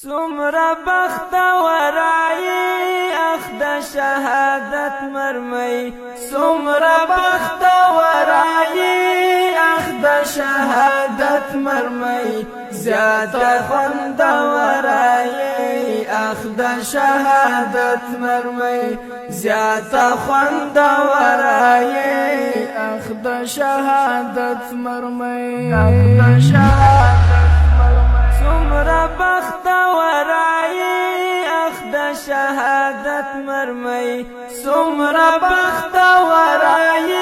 سمرا بخت ورای اخد شهادت مرمي سمرا بخت ورای اخد شهادت مرمي زیاد خوند ورای اخد شهادت مرمي زیاد خوند ورای اخد شهادت مرمي اخد شهادت سمرا بخت ورای اخد شهادت مرمي سمرا بخت ورای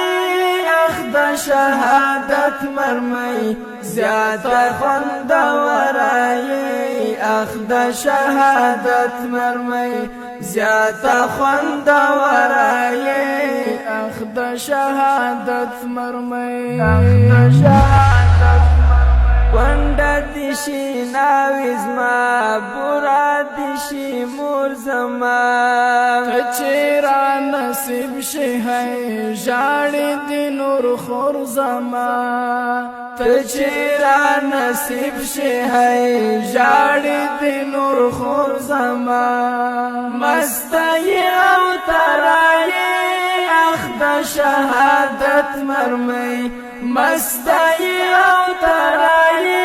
اخد شهادت مرمي زیاد خوند ورای اخد شهادت مرمي زیاد خوند ورای اخد شهادت مرمي اخد شهادت ونده دیشی ناویز ما برا دیشی مور زما تچیرا نصیب شی ہے جاڑی دی نور خور زما تچیرا نصیب شی ہے جاڑی دی نور خور زما مستی او ترائی اخد شهادت مرمي مستی او ترائی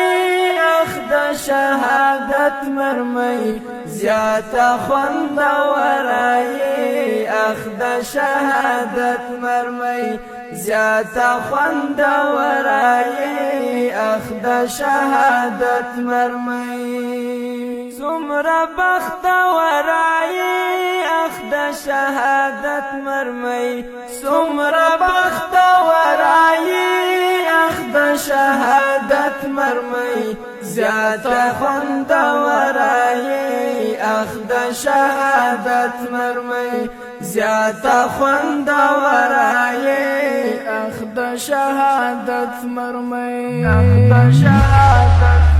اخد شهادت مرمي زیاد خوند ورای اخد شهادت مرمي زیاد خوند ورای اخد شهادت مرمي سمرا بخت ورای اخد شهادت مرمي سمرا بخت ورای اخد شهادت مرمي زیاد خوند ورای اخد شهادت مرمي زیاد خوند ورای اخد شهادت مرمي اخد شهادت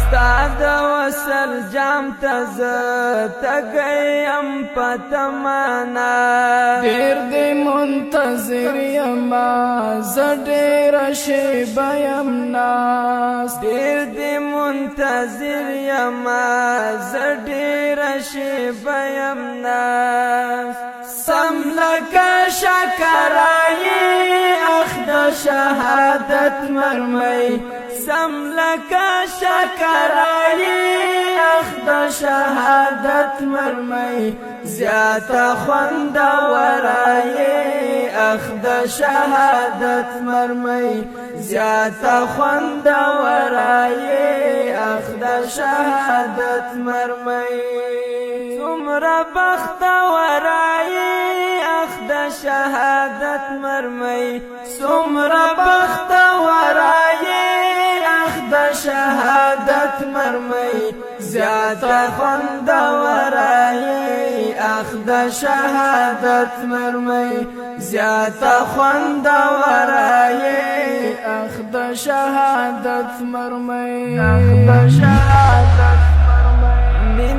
استاد وصل جام تز تگیم پتمانا دیر دی منتظر یما زدیر شیب یمناس دیر دی منتظر یما زدیر شیب یمناس سملک شکرائی اخد شهادت مرمي سملک شکرائی اخد شهادت مرمي زیاد خوند ورای اخد شهادت مرمي زیاد خوند ورای اخد شهادت مرمي سمرا بخت ورای اخد شهادت مرمي سمرا بخت ورای اخد شهادت مرمي زیاد خوند ورای اخد شهادت مرمي زیاد خوند ورای اخد شهادت مرمي اخد شهادت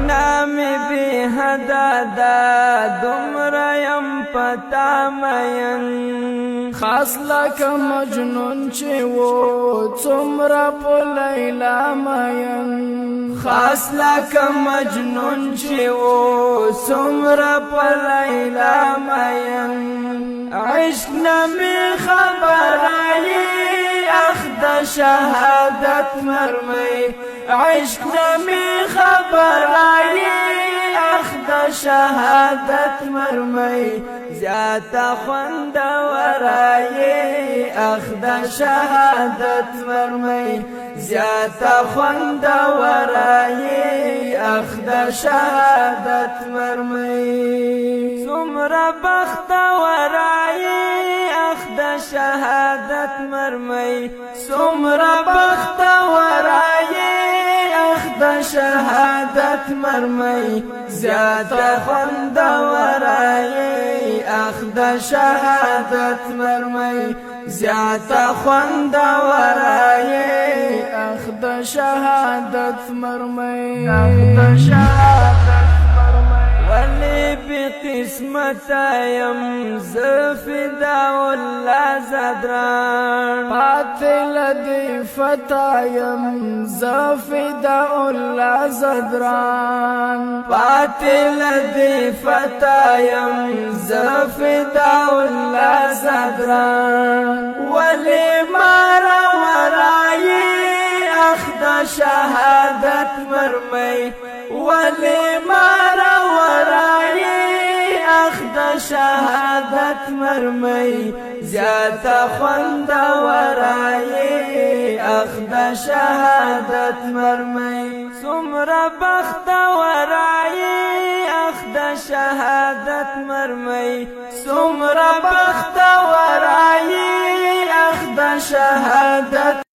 نامی بی حدادا دمرا یم پتا مین خاص لک مجنون چی و څومره په لیلا مین خاص لک مجنون چی و څومره په لیلا مین عشق نمی خبرائی اخد شهادت مرمي عشق نمی خبرائی اخد شهادت مرمي زیاد خوند ورای اخد شهادت مرمي زیاد خوند ورای اخد شهادت مرمي سمرا بخت ورای اخد شهادت مرمي سمرا بخت ورای اخد شهادت مرمي زیاد خوند ورای اخد شهادت مرمي زیاد خوند ورای اخد شهادت مرمي اخد شهادت مرمي ولی بقی عصمت یم زفداء الله زدران پاتل دی فتح یم زفداء الله زدران پاتل دی فتح یم زفداء الله زدران ولی مارا ورائی اخد شهادت مرمی ولی مارا ورائی اخد شهادت مرمی زیاد خوند ورائی اخد شهادت مرمی سمرا بخت ورائی اخد شهادت مرمی سمرا بخت ورائی اخد شهادت